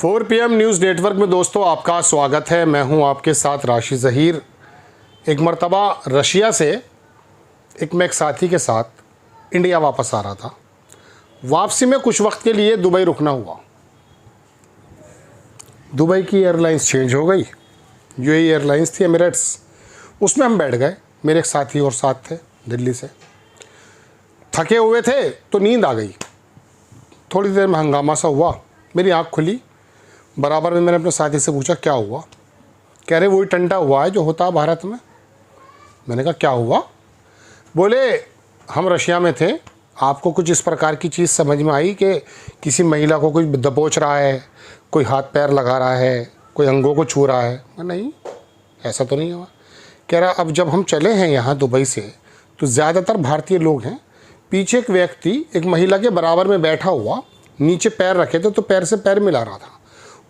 4 PM news network में दोस्तों आपका स्वागत है। मैं हूं आपके साथ राशि ज़हीर। एक मर्तबा रशिया से मैं एक साथी के साथ इंडिया वापस आ रहा था। वापसी में कुछ वक्त के लिए दुबई रुकना हुआ। दुबई की एयरलाइंस चेंज हो गई, यूएई एयरलाइंस थी, एमिरेट्स। उसमें हम बैठ गए, मेरे एक साथी और साथ थे दिल्ली से। थके हुए थे तो नींद आ गई। थोड़ी देर में हंगामा सा हुआ, मेरी आँख खुली। बराबर में मैंने अपने साथी से पूछा क्या हुआ। कह रहे वही टंटा हुआ है जो होता है भारत में। मैंने कहा क्या हुआ। बोले हम रशिया में थे, आपको कुछ इस प्रकार की चीज़ समझ में आई कि किसी महिला को कोई दबोच रहा है, कोई हाथ पैर लगा रहा है, कोई अंगों को छू रहा है। नहीं, ऐसा तो नहीं हुआ। कह रहा अब जब हम चले हैं यहाँ दुबई से तो ज़्यादातर भारतीय लोग हैं। पीछे एक व्यक्ति एक महिला के बराबर में बैठा हुआ, नीचे पैर रखे थे तो पैर से पैर मिला रहा था।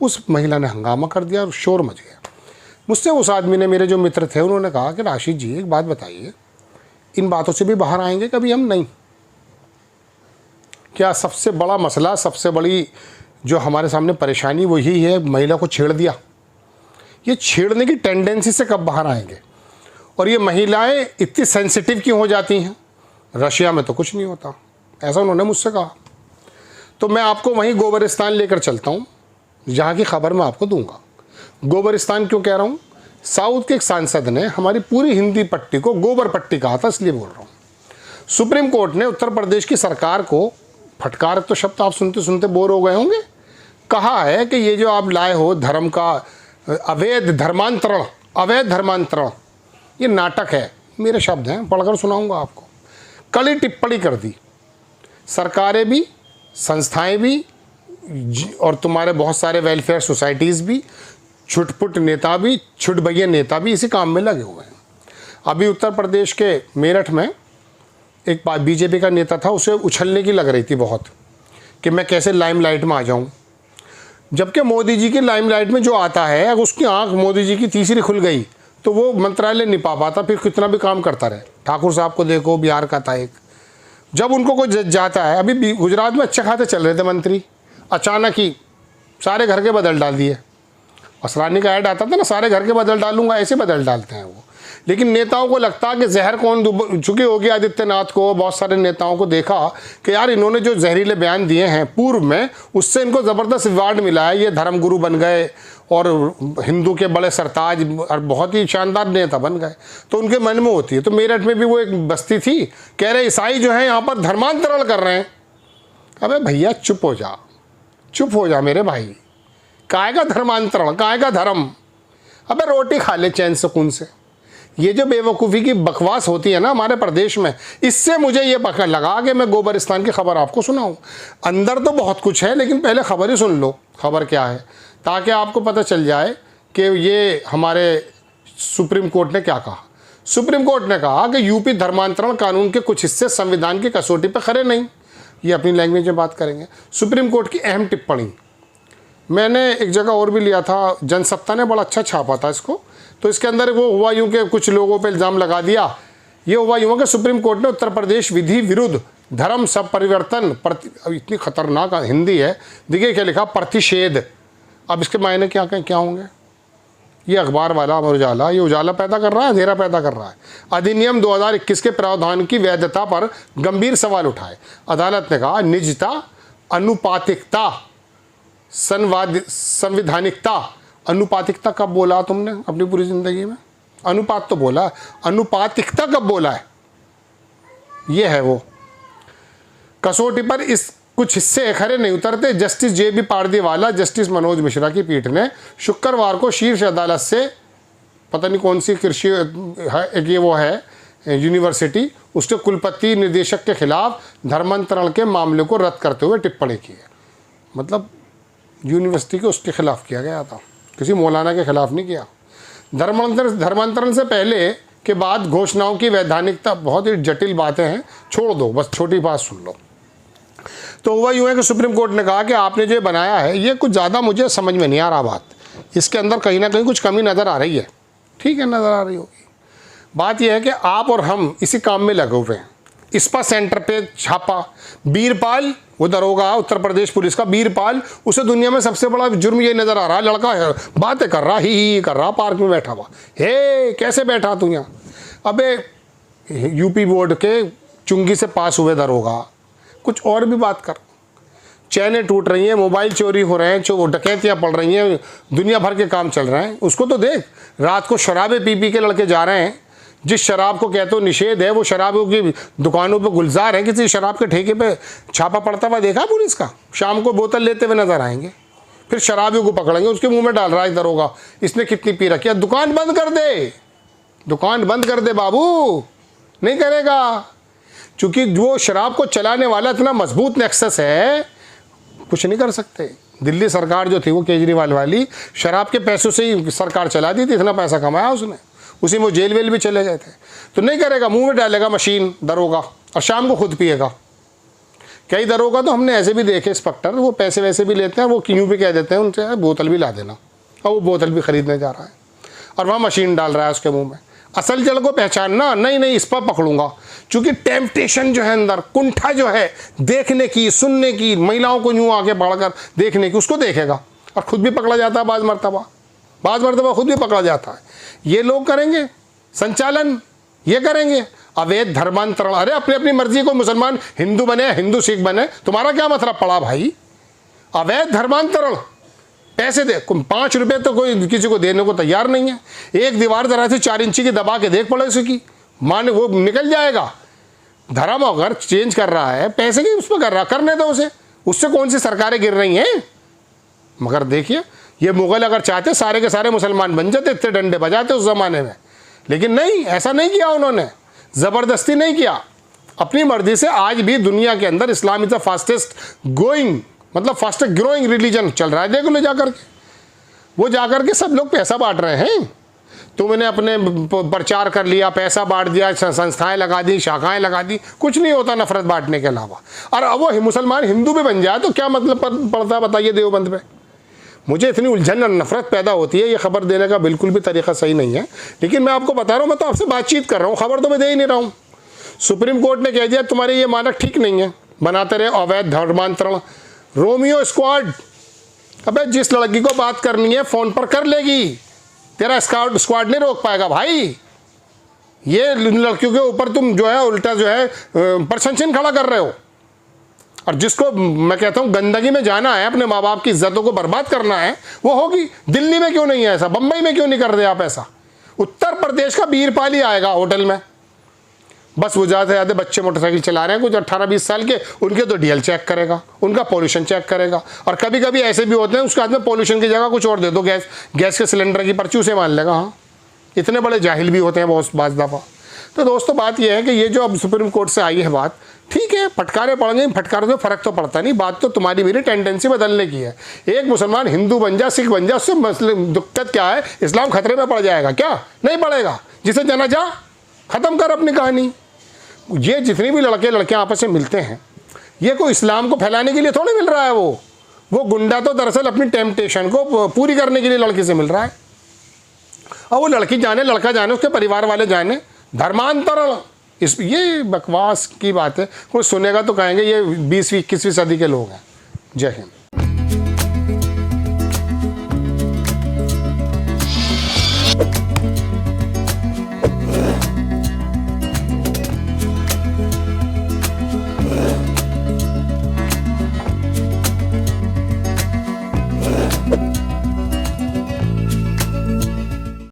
उस महिला ने हंगामा कर दिया और शोर मच गया। मुझसे उस आदमी ने, मेरे जो मित्र थे, उन्होंने कहा कि राशि जी एक बात बताइए, इन बातों से भी बाहर आएंगे कभी हम? नहीं। क्या सबसे बड़ा मसला, सबसे बड़ी जो हमारे सामने परेशानी वो यही है, महिला को छेड़ दिया। ये छेड़ने की टेंडेंसी से कब बाहर आएंगे? और ये महिलाएं इतनी सेंसिटिव क्यों हो जाती हैं? रशिया में तो कुछ नहीं होता, ऐसा उन्होंने मुझसे कहा। तो मैं आपको वहीं गोबरिस्तान लेकर चलता हूँ, जहाँ की खबर मैं आपको दूंगा। गोबरिस्तान क्यों कह रहा हूँ? साउथ के एक सांसद ने हमारी पूरी हिंदी पट्टी को गोबर पट्टी कहा था, इसलिए बोल रहा हूँ। सुप्रीम कोर्ट ने उत्तर प्रदेश की सरकार को, फटकार तो शब्द आप सुनते सुनते बोर हो गए होंगे, कहा है कि ये जो आप लाए हो धर्म का अवैध धर्मांतरण, ये नाटक है। मेरे शब्द हैं, पढ़कर सुनाऊंगा आपको। कड़ी टिप्पणी कर दी। सरकारें भी, संस्थाएं भी और तुम्हारे बहुत सारे वेलफेयर सोसाइटीज़ भी, छुटपुट नेता भी, छुटभैया नेता भी इसी काम में लगे हुए हैं। अभी उत्तर प्रदेश के मेरठ में एक बीजेपी का नेता था, उसे उछलने की लग रही थी बहुत कि मैं कैसे लाइमलाइट में आ जाऊं। जबकि मोदी जी की लाइमलाइट में जो आता है, अगर उसकी आंख मोदी जी की तीसरी खुल गई तो वो मंत्रालय नहीं पा पाता, फिर कितना भी काम करता रहे। ठाकुर साहब को देखो, बिहार का था एक, जब उनको कोई जाता है। अभी गुजरात में अच्छे खाते चल रहे थे मंत्री, अचानक ही सारे घर के बदल डाल दिए। असरानी का ऐड आता था ना, सारे घर के बदल डालूंगा, ऐसे बदल डालते हैं वो। लेकिन नेताओं को लगता कि जहर कौन चुके होगी। आदित्यनाथ को, बहुत सारे नेताओं को देखा कि यार इन्होंने जो जहरीले बयान दिए हैं पूर्व में, उससे इनको ज़बरदस्त रिवार्ड मिला है, ये धर्मगुरु बन गए और हिंदू के बड़े सरताज और बहुत ही शानदार नेता बन गए। तो उनके मन में होती है। तो मेरठ में भी वो एक बस्ती थी, कह रहे ईसाई जो है यहाँ पर धर्मांतरण कर रहे हैं। अबे भैया चुप हो जा, चुप हो जा मेरे भाई। काय का धर्मांतरण, काय का धर्म? अबे रोटी खा ले चैन सुकून से। ये जो बेवकूफ़ी की बकवास होती है ना हमारे प्रदेश में, इससे मुझे ये पकड़ लगा कि मैं गोबरिस्तान की खबर आपको सुनाऊं। अंदर तो बहुत कुछ है, लेकिन पहले खबर ही सुन लो, खबर क्या है, ताकि आपको पता चल जाए कि ये हमारे सुप्रीम कोर्ट ने क्या कहा। सुप्रीम कोर्ट ने कहा कि यूपी धर्मांतरण कानून के कुछ हिस्से संविधान की कसौटी पर खरे नहीं। ये अपनी लैंग्वेज में बात करेंगे। सुप्रीम कोर्ट की अहम टिप्पणी मैंने एक जगह और भी लिया था, जनसत्ता ने बड़ा अच्छा छापा था इसको। तो इसके अंदर वो हुआ यूँ कि कुछ लोगों पे इल्ज़ाम लगा दिया। ये हुआ यूँ कि सुप्रीम कोर्ट ने उत्तर प्रदेश विधि विरुद्ध धर्म सब परिवर्तन इतनी खतरनाक हिंदी है, देखिए क्या लिखा, प्रतिषेध। अब इसके मायने क्या होंगे? ये अखबार वाला उजाला, ये उजाला पैदा कर रहा है, अंधेरा पैदा कर रहा है। अधिनियम 2021 के प्रावधान की वैधता पर गंभीर सवाल उठाए। अदालत ने कहा निजता, अनुपातिकता, संवैधानिकता। अनुपातिकता कब बोला तुमने अपनी पूरी जिंदगी में? अनुपात तो बोला, अनुपातिकता कब बोला है? ये है वो। कसौटी पर इस कुछ हिस्से खरे नहीं उतरते। Justice JB Pardiwala, justice Manoj Mishra की पीठ ने शुक्रवार को शीर्ष अदालत से, पता नहीं कौन सी कृषि ये वो है यूनिवर्सिटी, उसके कुलपति निदेशक के खिलाफ धर्मांतरण के मामले को रद्द करते हुए टिप्पणी की है। मतलब यूनिवर्सिटी के उसके खिलाफ किया गया था, किसी मौलाना के खिलाफ नहीं किया। धर्मांतरण से पहले के बाद घोषणाओं की वैधानिकता, बहुत ही जटिल बातें हैं, छोड़ दो, बस छोटी बात सुन लो। तो हुआ यूँ है कि सुप्रीम कोर्ट ने कहा कि आपने जो बनाया है ये कुछ ज़्यादा मुझे समझ में नहीं आ रहा बात, इसके अंदर कहीं ना कहीं कुछ कमी नज़र आ रही है। ठीक है, नज़र आ रही होगी। बात यह है कि आप और हम इसी काम में लगे हुए हैं। इस्पा सेंटर पे छापा, बीरपाल, वो दरोगा उत्तर प्रदेश पुलिस का बीरपाल, उसे दुनिया में सबसे बड़ा जुर्म ये नज़र आ रहा है, लड़का है बातें कर रहा ही कर रहा पार्क में बैठा हुआ, हे कैसे बैठा तू यहाँ। अबे यूपी बोर्ड के चुंगी से पास हुए दरोगा, कुछ और भी बात कर। चैनें टूट रही हैं, मोबाइल चोरी हो रहे हैं, डकैतियाँ पड़ रही हैं, दुनिया भर के काम चल रहे हैं, उसको तो देख। रात को शराबें पी के लड़के जा रहे हैं, जिस शराब को कहते हो निषेध है, वो शराबों की दुकानों पे गुलजार है, किसी शराब के ठेके पे छापा पड़ता हुआ देखा पुलिस का। शाम को बोतल लेते हुए नजर आएंगे, फिर शराबियों को पकड़ेंगे, उसके मुंह में डाल रहा है दरोगा, इसने कितनी पी रखी है, दुकान बंद कर दे, दुकान बंद कर दे बाबू। नहीं करेगा, क्योंकि वो शराब को चलाने वाला इतना मजबूत नेक्सस है, कुछ नहीं कर सकते। दिल्ली सरकार जो थी वो केजरीवाल वाली, शराब के पैसों से ही सरकार चला दी थी, इतना पैसा कमाया उसने, उसी में जेल वेल भी चले गए थे। तो नहीं करेगा, मुंह में डालेगा मशीन दरोगा, और शाम को खुद पिएगा। कई दरोगा तो हमने ऐसे भी देखे इंस्पेक्टर, वो पैसे वैसे भी लेते हैं, वो क्यों भी कह देते हैं उनसे बोतल भी ला देना, और वो बोतल भी खरीदने जा रहा है और वहाँ मशीन डाल रहा है उसके मुंह में। असल जड़ को पहचानना, नहीं इस पर पकड़ूंगा, क्योंकि टेम्पटेशन जो है अंदर, कुंठा जो है देखने की, सुनने की, महिलाओं को यूँ आगे बढ़कर देखने की, उसको देखेगा और खुद भी पकड़ा जाता है बाज़ मरतबा खुद भी पकड़ा जाता है। ये लोग करेंगे संचालन, ये करेंगे अवैध धर्मांतरण। अरे अपनी अपनी मर्जी को मुसलमान हिंदू बने, हिंदू सिख बने, तुम्हारा क्या मतलब पड़ा भाई। अवैध धर्मांतरण, पैसे दे, 5 रुपये तो कोई किसी को देने को तैयार नहीं है। एक दीवार जरा से 4 इंची की दबा के देख पड़े उसकी, मान वो निकल जाएगा। धर्म अगर चेंज कर रहा है, पैसे की उस पर कर रहा, करने दो उसे, उससे कौन सी सरकारें गिर रही हैं। मगर देखिए, ये मुगल अगर चाहते सारे के सारे मुसलमान बन जाते, इतने डंडे बजाते उस ज़माने में, लेकिन नहीं, ऐसा नहीं किया उन्होंने, ज़बरदस्ती नहीं किया, अपनी मर्जी से। आज भी दुनिया के अंदर Islam is the fastest going, मतलब फास्टेस्ट ग्रोइंग रिलीजन चल रहा है। देखो ले जाकर के, वो जाकर के सब लोग पैसा बांट रहे हैं। तुमने अपने प्रचार कर लिया, पैसा बांट दिया, संस्थाएं लगा दी, शाखाएं लगा दी, कुछ नहीं होता नफरत बांटने के अलावा। और अब वो मुसलमान हिंदू भी बन जाए तो क्या मतलब पड़ता है बताइए देवबंद पे। मुझे इतनी उलझन और नफरत पैदा होती है, ये खबर देने का बिल्कुल भी तरीका सही नहीं है, लेकिन मैं आपको बता रहा हूँ, मैं तो आपसे बातचीत कर रहा हूँ, खबर तो मैं दे ही नहीं रहा हूँ। सुप्रीम कोर्ट ने कह दिया तुम्हारे ये मानक ठीक नहीं है, बनाते रहे अवैध धर्मांतरण। रोमियो स्क्वाड, अबे जिस लड़की को बात करनी है फ़ोन पर कर लेगी, तेरा स्क्वाड नहीं रोक पाएगा भाई। ये लड़कियों के ऊपर तुम जो है उल्टा जो है प्रशंसन खड़ा कर रहे हो। और जिसको मैं कहता हूँ गंदगी में जाना है, अपने माँ बाप की इज्जतों को बर्बाद करना है, वो होगी। दिल्ली में क्यों नहीं है ऐसा, बम्बई में क्यों नहीं कर रहे आप ऐसा। उत्तर प्रदेश का बीरपाल ही आएगा होटल में, बस वो ज़्यादा से ज़्यादा बच्चे मोटरसाइकिल चला रहे हैं कुछ 18-20 साल के, उनके तो डीएल चेक करेगा, उनका पॉल्यूशन चेक करेगा। और कभी कभी ऐसे भी होते हैं उसके हाथ में पॉल्यूशन की जगह कुछ और दे दो, गैस के सिलेंडर की पर्ची, उसे मान लेगा। हाँ, इतने बड़े जाहिल भी होते हैं बहुत बाज़ दफ़ा। तो दोस्तों बात यह है कि ये जो अब सुप्रीम कोर्ट से आई है बात, ठीक है, फटकारे पड़ेंगे, फटकारों से फ़र्क तो पड़ता नहीं। बात तो तुम्हारी मेरी टेंडेंसी बदलने की है। एक मुसलमान हिंदू बन जा, सिख बन जा, उससे दिक्कत क्या है, इस्लाम खतरे में पड़ जाएगा क्या? नहीं पड़ेगा। जिसे जाना जा, ख़त्म कर अपनी कहानी। ये जितनी भी लड़के लड़कियां आपस में मिलते हैं, ये कोई इस्लाम को फैलाने के लिए थोड़ी मिल रहा है। वो गुंडा तो दरअसल अपनी टेम्पटेशन को पूरी करने के लिए लड़की से मिल रहा है। और वो लड़की जाने, लड़का जाने, उसके परिवार वाले जाने। धर्मांतरण, ये बकवास की बात है। कोई सुनेगा तो कहेंगे ये 20वीं 21वीं सदी के लोग हैं। जय हिंद।